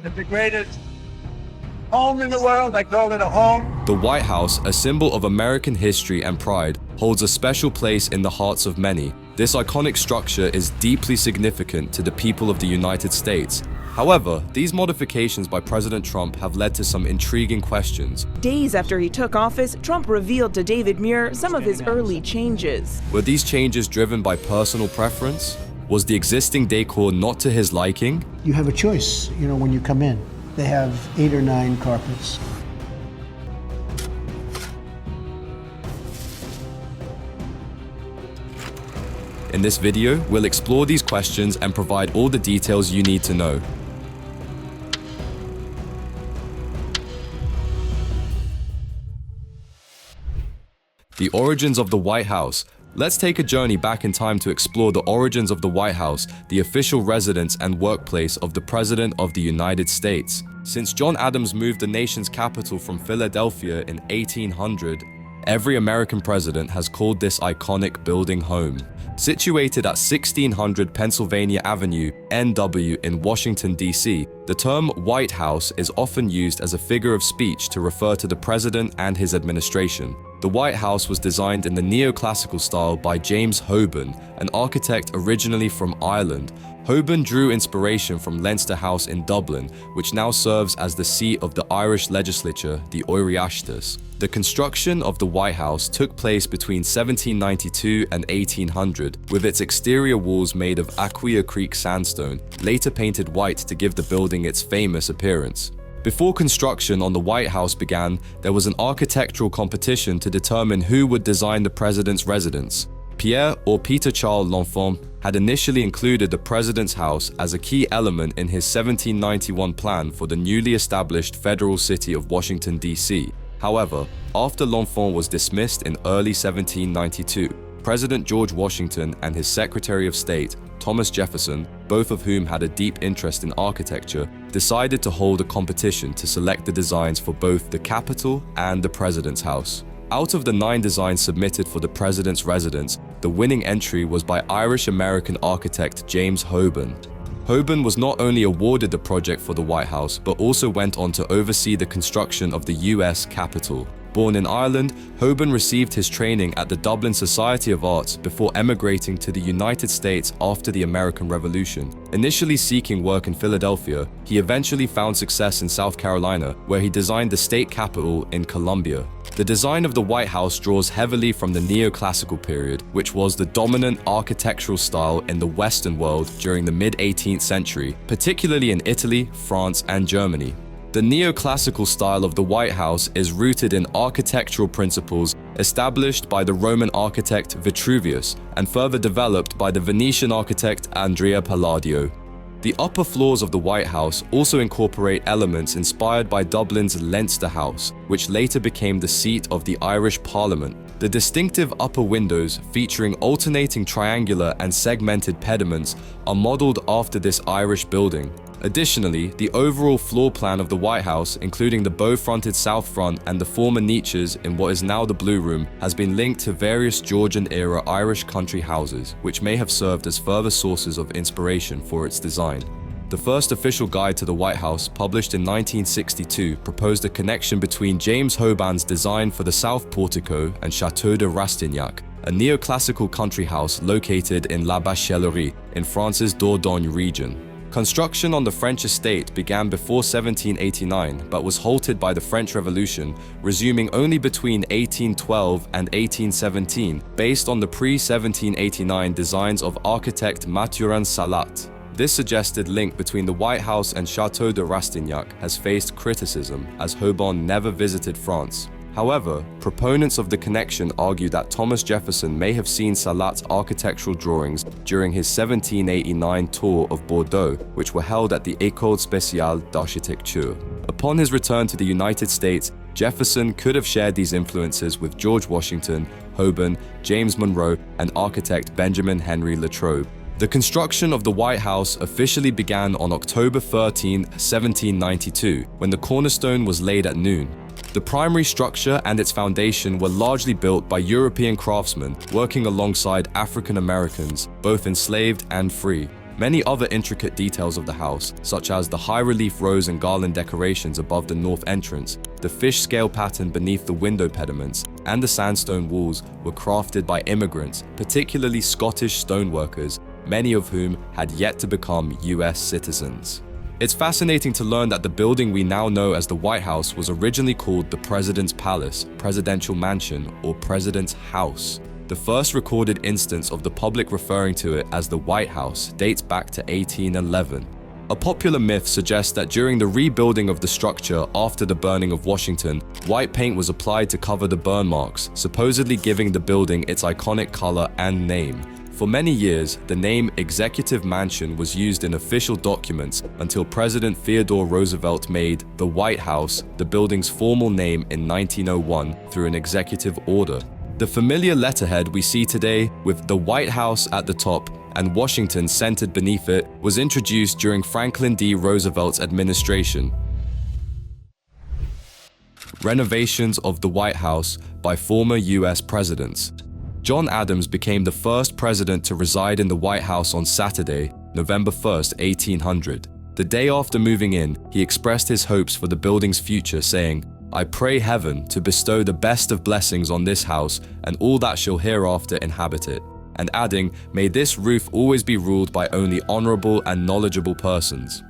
It's the greatest home in the world. I call it a home. The White House, a symbol of American history and pride, holds a special place in the hearts of many. This iconic structure is deeply significant to the people of the United States. However, these modifications by President Trump have led to some intriguing questions. Days after he took office, Trump revealed to David Muir some of his early changes. Were these changes driven by personal preference? Was the existing decor not to his liking? You have a choice, when you come in. They have 8 or 9 carpets. In this video, we'll explore these questions and provide all the details you need to know. The origins of the White House. Let's take a journey back in time to explore the origins of the White House, the official residence and workplace of the President of the United States. Since John Adams moved the nation's capital from Philadelphia in 1800, every American president has called this iconic building home. Situated at 1600 Pennsylvania Avenue, NW in Washington, D.C., the term White House is often used as a figure of speech to refer to the president and his administration. The White House was designed in the neoclassical style by James Holborn, an architect originally from Ireland. Holborn drew inspiration from Leinster House in Dublin, which now serves as the seat of the Irish legislature, the Oireachtas. The construction of the White House took place between 1792 and 1800, with its exterior walls made of Aquia Creek sandstone, later painted white to give the building its famous appearance. Before construction on the White House began, there was an architectural competition to determine who would design the president's residence. Pierre or Peter Charles L'Enfant had initially included the president's house as a key element in his 1791 plan for the newly established federal city of Washington, D.C. However, after L'Enfant was dismissed in early 1792, President George Washington and his Secretary of State, Thomas Jefferson, both of whom had a deep interest in architecture, decided to hold a competition to select the designs for both the Capitol and the President's House. Out of the 9 designs submitted for the President's residence, the winning entry was by Irish-American architect James Holborn. Holborn was not only awarded the project for the White House, but also went on to oversee the construction of the US Capitol. Born in Ireland, Holborn received his training at the Dublin Society of Arts before emigrating to the United States after the American Revolution. Initially seeking work in Philadelphia, he eventually found success in South Carolina, where he designed the state capitol in Columbia. The design of the White House draws heavily from the neoclassical period, which was the dominant architectural style in the Western world during the mid-18th century, particularly in Italy, France, and Germany. The neoclassical style of the White House is rooted in architectural principles established by the Roman architect Vitruvius and further developed by the Venetian architect Andrea Palladio. The upper floors of the White House also incorporate elements inspired by Dublin's Leinster House, which later became the seat of the Irish Parliament. The distinctive upper windows, featuring alternating triangular and segmented pediments, are modeled after this Irish building. Additionally, the overall floor plan of the White House, including the bow-fronted south front and the former niches in what is now the Blue Room, has been linked to various Georgian-era Irish country houses, which may have served as further sources of inspiration for its design. The first official guide to the White House, published in 1962, proposed a connection between James Holborn's design for the South Portico and Château de Rastignac, a neoclassical country house located in La Bachellerie in France's Dordogne region. Construction on the French estate began before 1789, but was halted by the French Revolution, resuming only between 1812 and 1817, based on the pre-1789 designs of architect Mathurin Salat. This suggested link between the White House and Château de Rastignac has faced criticism, as Holborn never visited France. However, proponents of the connection argue that Thomas Jefferson may have seen Salat's architectural drawings during his 1789 tour of Bordeaux, which were held at the École Spéciale d'Architecture. Upon his return to the United States, Jefferson could have shared these influences with George Washington, Holborn, James Monroe, and architect Benjamin Henry Latrobe. The construction of the White House officially began on October 13, 1792, when the cornerstone was laid at noon. The primary structure and its foundation were largely built by European craftsmen working alongside African Americans, both enslaved and free. Many other intricate details of the house, such as the high-relief rose and garland decorations above the north entrance, the fish scale pattern beneath the window pediments, and the sandstone walls were crafted by immigrants, particularly Scottish stoneworkers, many of whom had yet to become US citizens. It's fascinating to learn that the building we now know as the White House was originally called the President's Palace, Presidential Mansion, or President's House. The first recorded instance of the public referring to it as the White House dates back to 1811. A popular myth suggests that during the rebuilding of the structure after the burning of Washington, white paint was applied to cover the burn marks, supposedly giving the building its iconic color and name. For many years, the name Executive Mansion was used in official documents until President Theodore Roosevelt made the White House the building's formal name in 1901 through an executive order. The familiar letterhead we see today, with the White House at the top and Washington centered beneath it, was introduced during Franklin D. Roosevelt's administration. Renovations of the White House by former US presidents. John Adams became the first president to reside in the White House on Saturday, November 1st, 1800. The day after moving in, he expressed his hopes for the building's future, saying, "I pray heaven to bestow the best of blessings on this house and all that shall hereafter inhabit it," and adding, "May this roof always be ruled by only honorable and knowledgeable persons."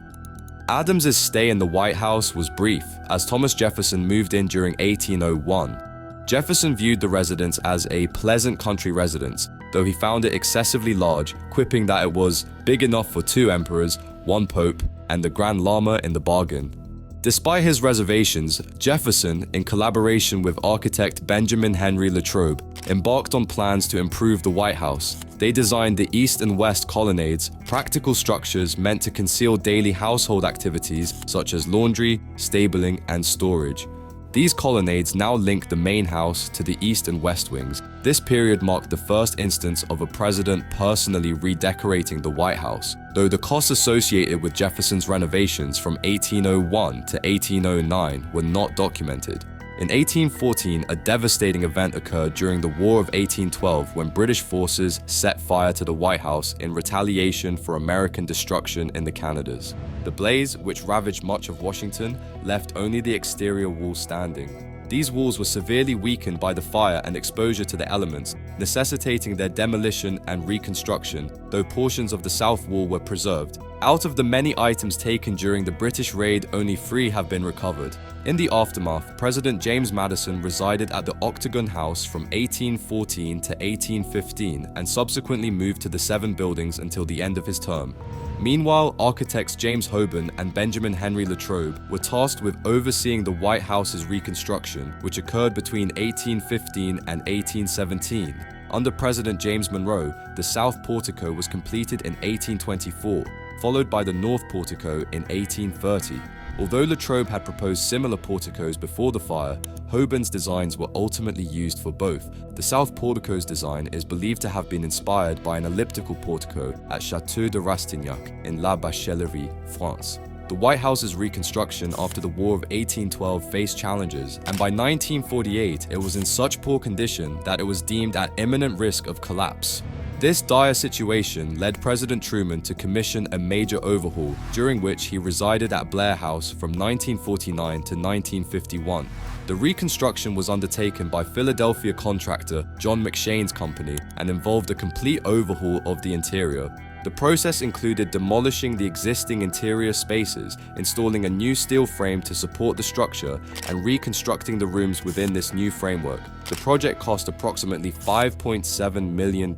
Adams's stay in the White House was brief, as Thomas Jefferson moved in during 1801. Jefferson viewed the residence as a pleasant country residence, though he found it excessively large, quipping that it was big enough for 2 emperors, 1 pope, and the Grand Lama in the bargain. Despite his reservations, Jefferson, in collaboration with architect Benjamin Henry Latrobe, embarked on plans to improve the White House. They designed the east and west colonnades, practical structures meant to conceal daily household activities such as laundry, stabling, and storage. These colonnades now link the main house to the east and west wings. This period marked the first instance of a president personally redecorating the White House, though the costs associated with Jefferson's renovations from 1801 to 1809 were not documented. In 1814, a devastating event occurred during the War of 1812 when British forces set fire to the White House in retaliation for American destruction in the Canadas. The blaze, which ravaged much of Washington, left only the exterior walls standing. These walls were severely weakened by the fire and exposure to the elements, necessitating their demolition and reconstruction, though portions of the south wall were preserved. Out of the many items taken during the British raid, only 3 have been recovered. In the aftermath, President James Madison resided at the Octagon House from 1814 to 1815 and subsequently moved to the 7 buildings until the end of his term. Meanwhile, architects James Hoban and Benjamin Henry Latrobe were tasked with overseeing the White House's reconstruction, which occurred between 1815 and 1817. Under President James Monroe, the south portico was completed in 1824, followed by the north portico in 1830. Although Latrobe had proposed similar porticos before the fire, Hoban's designs were ultimately used for both. The south portico's design is believed to have been inspired by an elliptical portico at Château de Rastignac in La Bachelerie, France. The White House's reconstruction after the War of 1812 faced challenges, and by 1948 it was in such poor condition that it was deemed at imminent risk of collapse. This dire situation led President Truman to commission a major overhaul, during which he resided at Blair House from 1949 to 1951. The reconstruction was undertaken by Philadelphia contractor John McShane's company and involved a complete overhaul of the interior. The process included demolishing the existing interior spaces, installing a new steel frame to support the structure, and reconstructing the rooms within this new framework. The project cost approximately $5.7 million.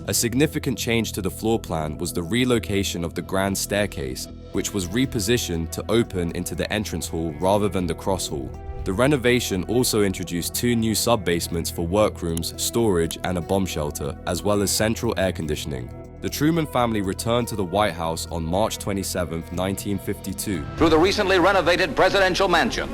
A significant change to the floor plan was the relocation of the grand staircase, which was repositioned to open into the entrance hall rather than the cross hall. The renovation also introduced 2 new sub-basements for workrooms, storage, and a bomb shelter, as well as central air conditioning. The Truman family returned to the White House on March 27, 1952. Through the recently renovated presidential mansion,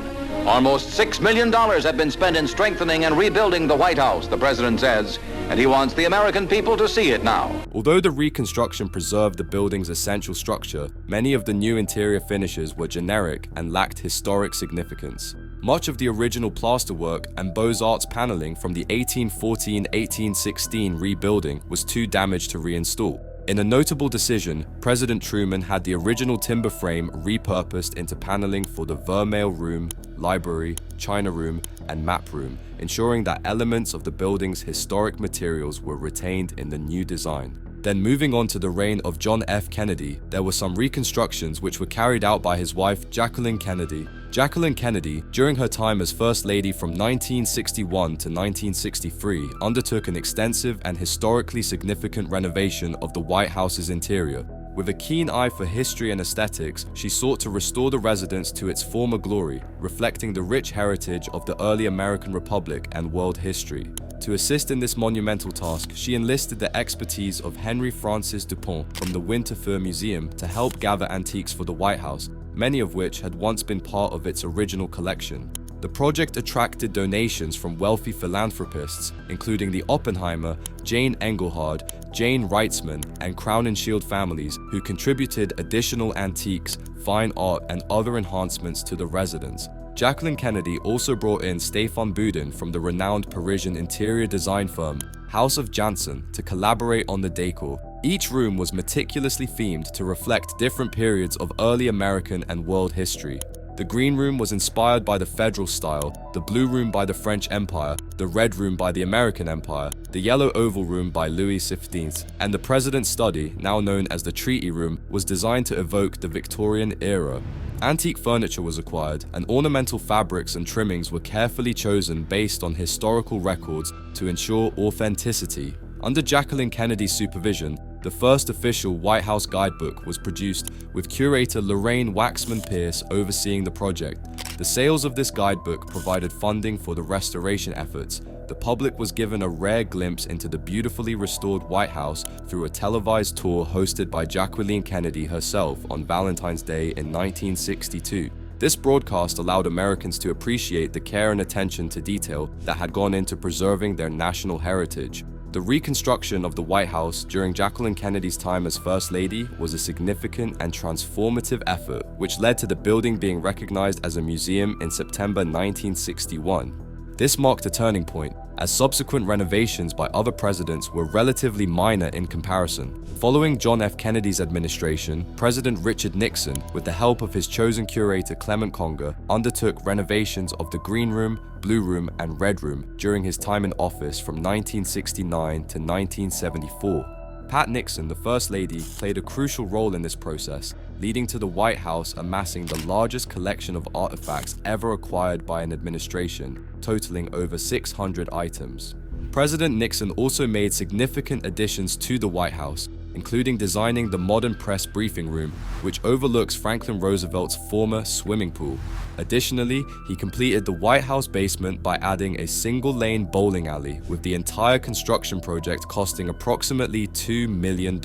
almost $6 million have been spent in strengthening and rebuilding the White House, the president says, and he wants the American people to see it now. Although the reconstruction preserved the building's essential structure, many of the new interior finishes were generic and lacked historic significance. Much of the original plasterwork and Beaux-Arts paneling from the 1814-1816 rebuilding was too damaged to reinstall. In a notable decision, President Truman had the original timber frame repurposed into paneling for the Vermeil Room, Library, China Room, and Map Room, ensuring that elements of the building's historic materials were retained in the new design. Then moving on to the reign of John F. Kennedy, there were some reconstructions which were carried out by his wife, Jacqueline Kennedy. Jacqueline Kennedy, during her time as First Lady from 1961 to 1963, undertook an extensive and historically significant renovation of the White House's interior. With a keen eye for history and aesthetics, she sought to restore the residence to its former glory, reflecting the rich heritage of the early American Republic and world history. To assist in this monumental task, she enlisted the expertise of Henry Francis Dupont from the Winterthur Museum to help gather antiques for the White House, many of which had once been part of its original collection. The project attracted donations from wealthy philanthropists, including the Oppenheimer, Jane Engelhard, Jane Reitzman, and Crown and Shield families, who contributed additional antiques, fine art, and other enhancements to the residence. Jacqueline Kennedy also brought in Stefan Boudin from the renowned Parisian interior design firm House of Janssen to collaborate on the decor. Each room was meticulously themed to reflect different periods of early American and world history. The green room was inspired by the federal style, the blue room by the French Empire, the red room by the American Empire, the yellow oval room by Louis XV, and the President's Study, now known as the Treaty Room, was designed to evoke the Victorian era. Antique furniture was acquired, and ornamental fabrics and trimmings were carefully chosen based on historical records to ensure authenticity. Under Jacqueline Kennedy's supervision, the first official White House guidebook was produced, with curator Lorraine Waxman Pierce overseeing the project. The sales of this guidebook provided funding for the restoration efforts. The public was given a rare glimpse into the beautifully restored White House through a televised tour hosted by Jacqueline Kennedy herself on Valentine's Day in 1962. This broadcast allowed Americans to appreciate the care and attention to detail that had gone into preserving their national heritage. The reconstruction of the White House during Jacqueline Kennedy's time as First Lady was a significant and transformative effort, which led to the building being recognized as a museum in September 1961. This marked a turning point, as subsequent renovations by other presidents were relatively minor in comparison. Following John F. Kennedy's administration, President Richard Nixon, with the help of his chosen curator Clement Conger, undertook renovations of the Green Room, Blue Room, and Red Room during his time in office from 1969 to 1974. Pat Nixon, the First Lady, played a crucial role in this process, leading to the White House amassing the largest collection of artifacts ever acquired by an administration, totaling over 600 items. President Nixon also made significant additions to the White House, including designing the modern press briefing room, which overlooks Franklin Roosevelt's former swimming pool. Additionally, he completed the White House basement by adding a single-lane bowling alley, with the entire construction project costing approximately $2 million.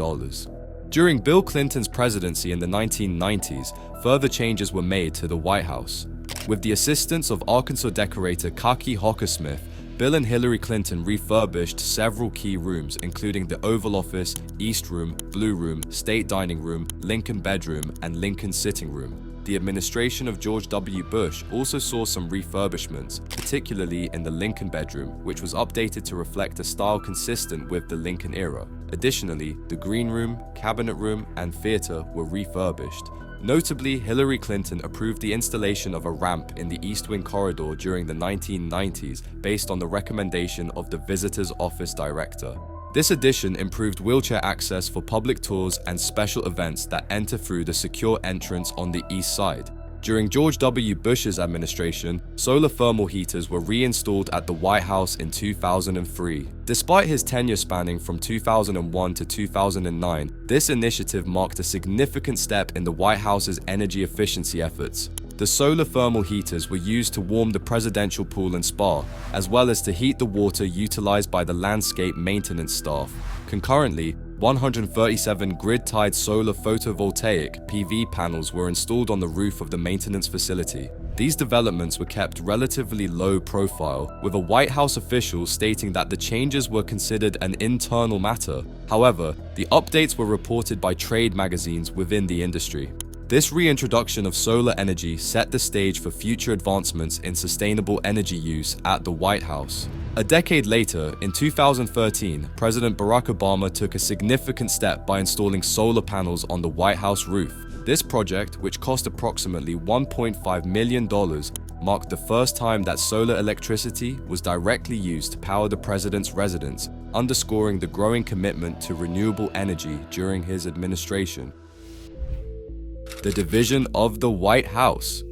During Bill Clinton's presidency in the 1990s, further changes were made to the White House. With the assistance of Arkansas decorator Kaki Hockersmith, Bill and Hillary Clinton refurbished several key rooms, including the Oval Office, East Room, Blue Room, State Dining Room, Lincoln Bedroom, and Lincoln Sitting Room. The administration of George W. Bush also saw some refurbishments, particularly in the Lincoln Bedroom, which was updated to reflect a style consistent with the Lincoln era. Additionally, the Green Room, Cabinet Room, and Theater were refurbished. Notably, Hillary Clinton approved the installation of a ramp in the East Wing corridor during the 1990s based on the recommendation of the Visitor's Office Director. This addition improved wheelchair access for public tours and special events that enter through the secure entrance on the east side. During George W. Bush's administration, solar thermal heaters were reinstalled at the White House in 2003. Despite his tenure spanning from 2001 to 2009, this initiative marked a significant step in the White House's energy efficiency efforts. The solar thermal heaters were used to warm the presidential pool and spa, as well as to heat the water utilized by the landscape maintenance staff. Concurrently, 137 grid-tied solar photovoltaic (PV) panels were installed on the roof of the maintenance facility. These developments were kept relatively low profile, with a White House official stating that the changes were considered an internal matter. However, the updates were reported by trade magazines within the industry. This reintroduction of solar energy set the stage for future advancements in sustainable energy use at the White House. A decade later, in 2013, President Barack Obama took a significant step by installing solar panels on the White House roof. This project, which cost approximately $1.5 million, marked the first time that solar electricity was directly used to power the president's residence, underscoring the growing commitment to renewable energy during his administration. The division of the White House.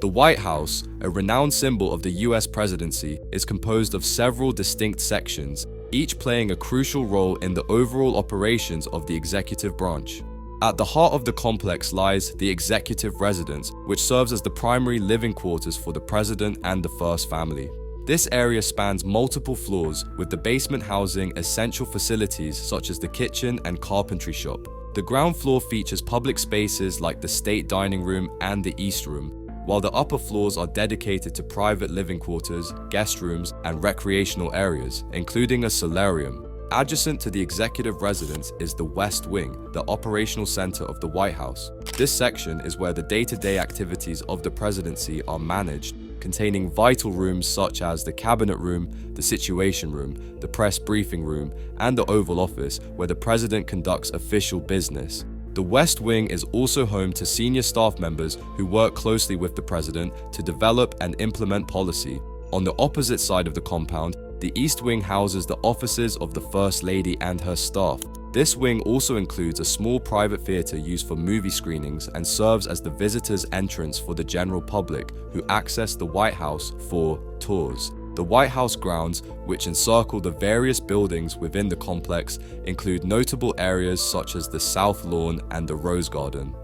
The White House, a renowned symbol of the US presidency, is composed of several distinct sections, each playing a crucial role in the overall operations of the executive branch. At the heart of the complex lies the executive residence, which serves as the primary living quarters for the president and the first family. This area spans multiple floors, with the basement housing essential facilities such as the kitchen and carpentry shop. The ground floor features public spaces like the state dining room and the East Room, while the upper floors are dedicated to private living quarters, guest rooms, and recreational areas, including a solarium. Adjacent to the executive residence is the West Wing, the operational center of the White House. This section is where the day-to-day activities of the presidency are managed, containing vital rooms such as the cabinet room, the situation room, the press briefing room, and the Oval Office, where the president conducts official business. The West Wing is also home to senior staff members who work closely with the president to develop and implement policy. On the opposite side of the compound, the East Wing houses the offices of the First Lady and her staff. This wing also includes a small private theater used for movie screenings and serves as the visitors' entrance for the general public who access the White House for tours. The White House grounds, which encircle the various buildings within the complex, include notable areas such as the South Lawn and the Rose Garden.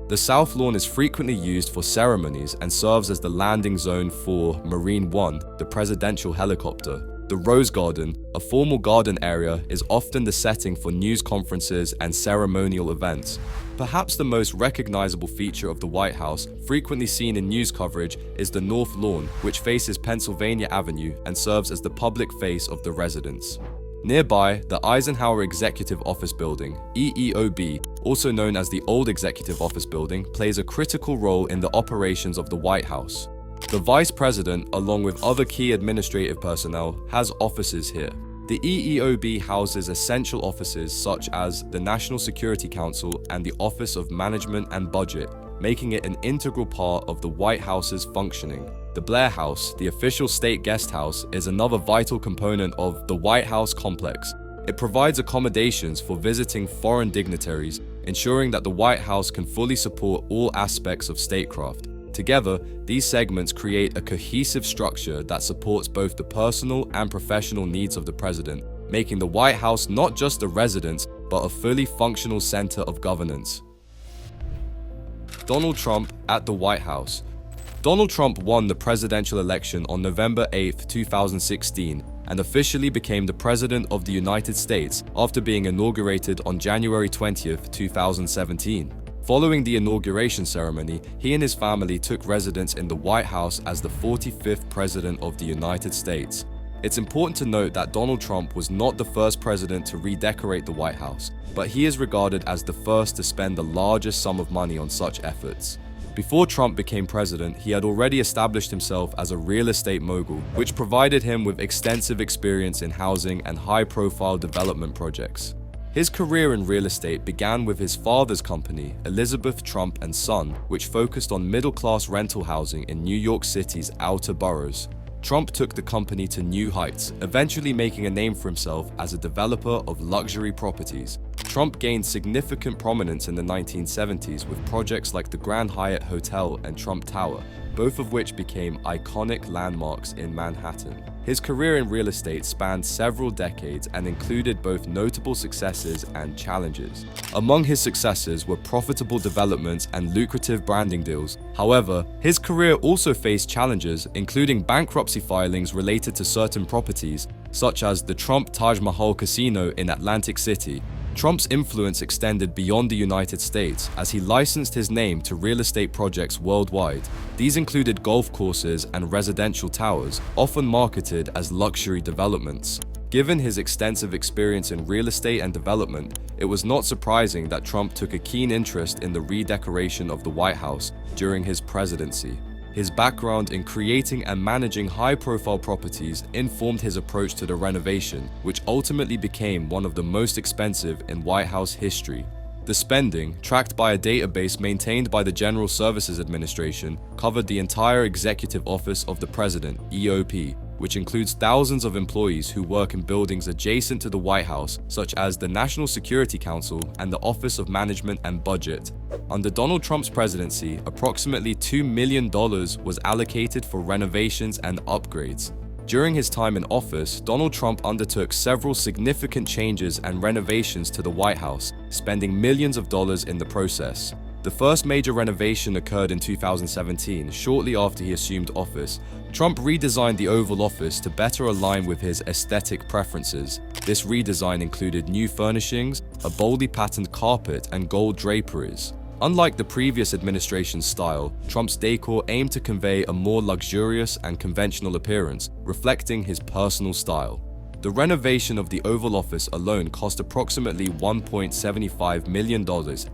The South Lawn is frequently used for ceremonies and serves as the landing zone for Marine One, the presidential helicopter. The Rose Garden, a formal garden area, is often the setting for news conferences and ceremonial events. Perhaps the most recognizable feature of the White House, frequently seen in news coverage, is the North Lawn, which faces Pennsylvania Avenue and serves as the public face of the residence. Nearby, the Eisenhower Executive Office Building, EEOB, also known as the Old Executive Office Building, plays a critical role in the operations of the White House. The Vice President, along with other key administrative personnel, has offices here. The EEOB houses essential offices such as the National Security Council and the Office of Management and Budget, making it an integral part of the White House's functioning. The Blair House, the official state guest house, is another vital component of the White House complex. It provides accommodations for visiting foreign dignitaries, ensuring that the White House can fully support all aspects of statecraft. Together, these segments create a cohesive structure that supports both the personal and professional needs of the president, making the White House not just a residence, but a fully functional center of governance. Donald Trump at the White House. Donald Trump won the presidential election on November 8, 2016, and officially became the President of the United States after being inaugurated on January 20, 2017. Following the inauguration ceremony, he and his family took residence in the White House as the 45th President of the United States. It's important to note that Donald Trump was not the first president to redecorate the White House, but he is regarded as the first to spend the largest sum of money on such efforts. Before Trump became president, he had already established himself as a real estate mogul, which provided him with extensive experience in housing and high-profile development projects. His career in real estate began with his father's company, Elizabeth Trump & Son, which focused on middle-class rental housing in New York City's outer boroughs. Trump took the company to new heights, eventually making a name for himself as a developer of luxury properties. Trump gained significant prominence in the 1970s with projects like the Grand Hyatt Hotel and Trump Tower, both of which became iconic landmarks in Manhattan. His career in real estate spanned several decades and included both notable successes and challenges. Among his successes were profitable developments and lucrative branding deals. However, his career also faced challenges, including bankruptcy filings related to certain properties, such as the Trump Taj Mahal Casino in Atlantic City. Trump's influence extended beyond the United States as he licensed his name to real estate projects worldwide. These included golf courses and residential towers, often marketed as luxury developments. Given his extensive experience in real estate and development, it was not surprising that Trump took a keen interest in the redecoration of the White House during his presidency. His background in creating and managing high-profile properties informed his approach to the renovation, which ultimately became one of the most expensive in White House history. The spending, tracked by a database maintained by the General Services Administration, covered the entire Executive Office of the President, EOP, which includes thousands of employees who work in buildings adjacent to the White House, such as the National Security Council and the Office of Management and Budget. Under Donald Trump's presidency, approximately $2 million was allocated for renovations and upgrades. During his time in office, Donald Trump undertook several significant changes and renovations to the White House, spending millions of dollars in the process. The first major renovation occurred in 2017, shortly after he assumed office. Trump redesigned the Oval Office to better align with his aesthetic preferences. This redesign included new furnishings, a boldly patterned carpet, and gold draperies. Unlike the previous administration's style, Trump's decor aimed to convey a more luxurious and conventional appearance, reflecting his personal style. The renovation of the Oval Office alone cost approximately $1.75 million,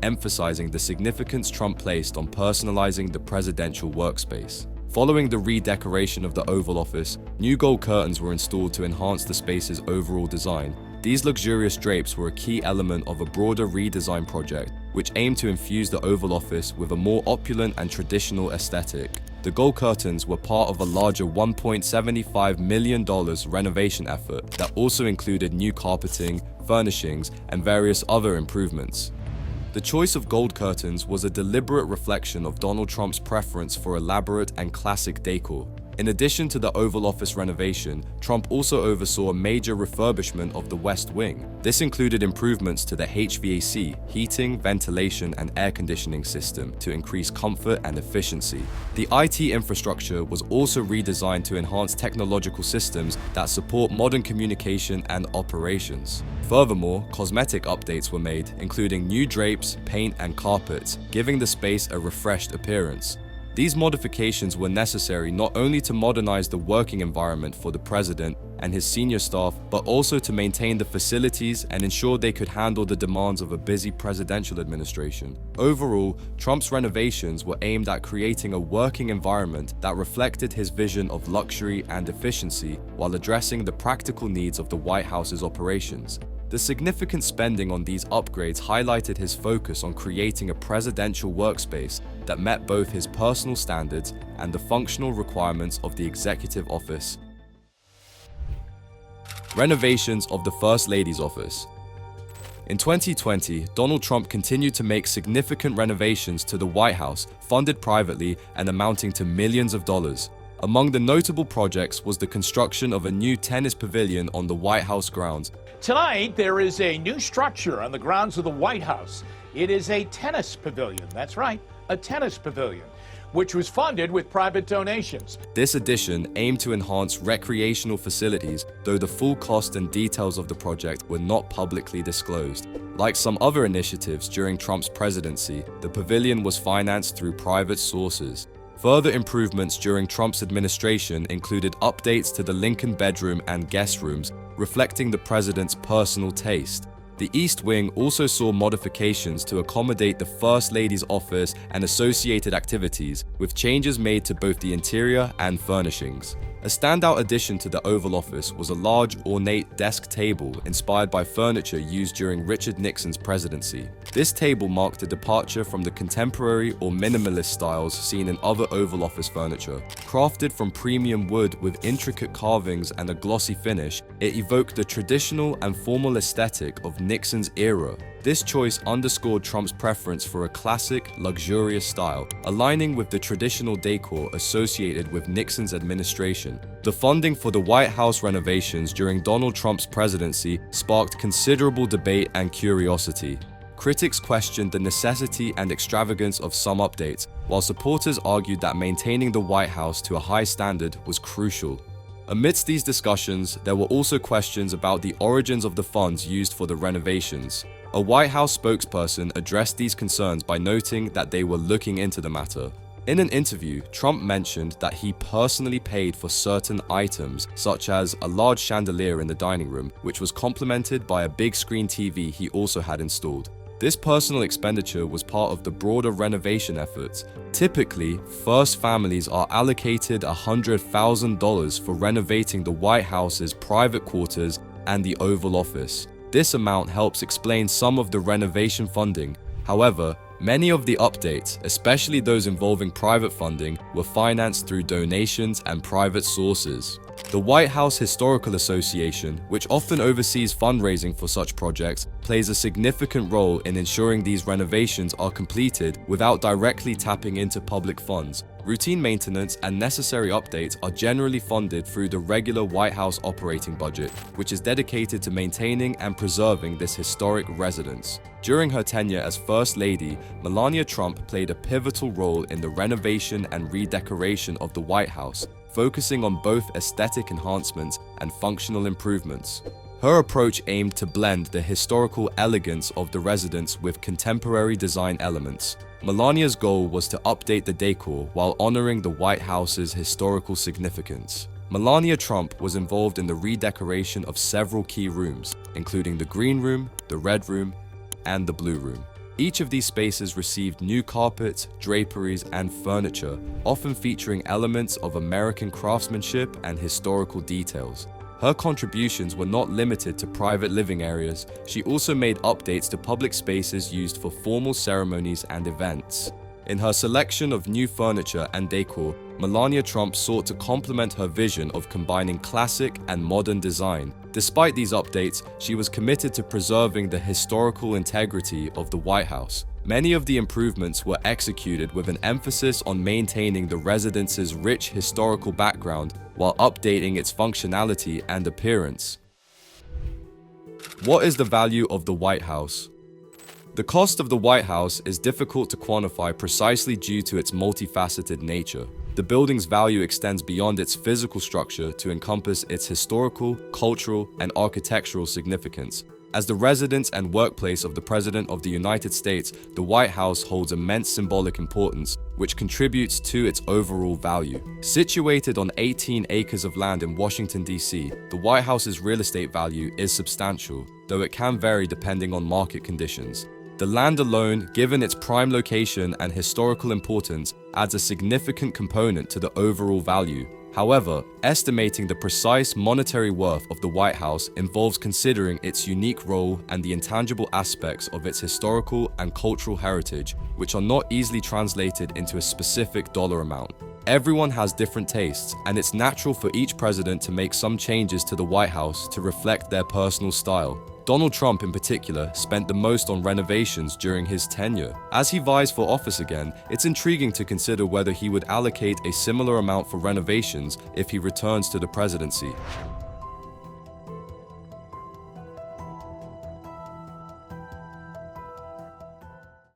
emphasizing the significance Trump placed on personalizing the presidential workspace. Following the redecoration of the Oval Office, new gold curtains were installed to enhance the space's overall design. These luxurious drapes were a key element of a broader redesign project, which aimed to infuse the Oval Office with a more opulent and traditional aesthetic. The gold curtains were part of a larger $1.75 million renovation effort that also included new carpeting, furnishings, and various other improvements. The choice of gold curtains was a deliberate reflection of Donald Trump's preference for elaborate and classic decor. In addition to the Oval Office renovation, Trump also oversaw a major refurbishment of the West Wing. This included improvements to the HVAC, heating, ventilation, and air conditioning system to increase comfort and efficiency. The IT infrastructure was also redesigned to enhance technological systems that support modern communication and operations. Furthermore, cosmetic updates were made, including new drapes, paint, and carpets, giving the space a refreshed appearance. These modifications were necessary not only to modernize the working environment for the president and his senior staff, but also to maintain the facilities and ensure they could handle the demands of a busy presidential administration. Overall, Trump's renovations were aimed at creating a working environment that reflected his vision of luxury and efficiency while addressing the practical needs of the White House's operations. The significant spending on these upgrades highlighted his focus on creating a presidential workspace that met both his personal standards and the functional requirements of the executive office. Renovations of the First Lady's office. In 2020, Donald Trump continued to make significant renovations to the White House, funded privately and amounting to millions of dollars. Among the notable projects was the construction of a new tennis pavilion on the White House grounds. Tonight, there is a new structure on the grounds of the White House. It is a tennis pavilion. That's right, a tennis pavilion, which was funded with private donations. This addition aimed to enhance recreational facilities, though the full cost and details of the project were not publicly disclosed. Like some other initiatives during Trump's presidency, the pavilion was financed through private sources. Further improvements during Trump's administration included updates to the Lincoln bedroom and guest rooms, reflecting the president's personal taste. The East Wing also saw modifications to accommodate the First Lady's office and associated activities, with changes made to both the interior and furnishings. A standout addition to the Oval Office was a large, ornate desk table inspired by furniture used during Richard Nixon's presidency. This table marked a departure from the contemporary or minimalist styles seen in other Oval Office furniture. Crafted from premium wood with intricate carvings and a glossy finish, it evoked the traditional and formal aesthetic of Nixon's era. This choice underscored Trump's preference for a classic, luxurious style, aligning with the traditional decor associated with Nixon's administration. The funding for the White House renovations during Donald Trump's presidency sparked considerable debate and curiosity. Critics questioned the necessity and extravagance of some updates, while supporters argued that maintaining the White House to a high standard was crucial. Amidst these discussions, there were also questions about the origins of the funds used for the renovations. A White House spokesperson addressed these concerns by noting that they were looking into the matter. In an interview, Trump mentioned that he personally paid for certain items, such as a large chandelier in the dining room, which was complemented by a big screen TV he also had installed. This personal expenditure was part of the broader renovation efforts. Typically, first families are allocated $100,000 for renovating the White House's private quarters and the Oval Office. This amount helps explain some of the renovation funding. However, many of the updates, especially those involving private funding, were financed through donations and private sources. The White House Historical Association, which often oversees fundraising for such projects, plays a significant role in ensuring these renovations are completed without directly tapping into public funds. Routine maintenance and necessary updates are generally funded through the regular White House operating budget, which is dedicated to maintaining and preserving this historic residence. During her tenure as First Lady, Melania Trump played a pivotal role in the renovation and redecoration of the White House, focusing on both aesthetic enhancements and functional improvements. Her approach aimed to blend the historical elegance of the residence with contemporary design elements. Melania's goal was to update the decor while honoring the White House's historical significance. Melania Trump was involved in the redecoration of several key rooms, including the Green Room, the Red Room, and the Blue Room. Each of these spaces received new carpets, draperies, and furniture, often featuring elements of American craftsmanship and historical details. Her contributions were not limited to private living areas. She also made updates to public spaces used for formal ceremonies and events. In her selection of new furniture and decor, Melania Trump sought to complement her vision of combining classic and modern design. Despite these updates, she was committed to preserving the historical integrity of the White House. Many of the improvements were executed with an emphasis on maintaining the residence's rich historical background while updating its functionality and appearance. What is the value of the White House? The cost of the White House is difficult to quantify precisely due to its multifaceted nature. The building's value extends beyond its physical structure to encompass its historical, cultural, and architectural significance. As the residence and workplace of the President of the United States, the White House holds immense symbolic importance, which contributes to its overall value. Situated on 18 acres of land in Washington, D.C., the White House's real estate value is substantial, though it can vary depending on market conditions. The land alone, given its prime location and historical importance, adds a significant component to the overall value. However, estimating the precise monetary worth of the White House involves considering its unique role and the intangible aspects of its historical and cultural heritage, which are not easily translated into a specific dollar amount. Everyone has different tastes, and it's natural for each president to make some changes to the White House to reflect their personal style. Donald Trump in particular spent the most on renovations during his tenure. As he vies for office again, it's intriguing to consider whether he would allocate a similar amount for renovations if he returns to the presidency.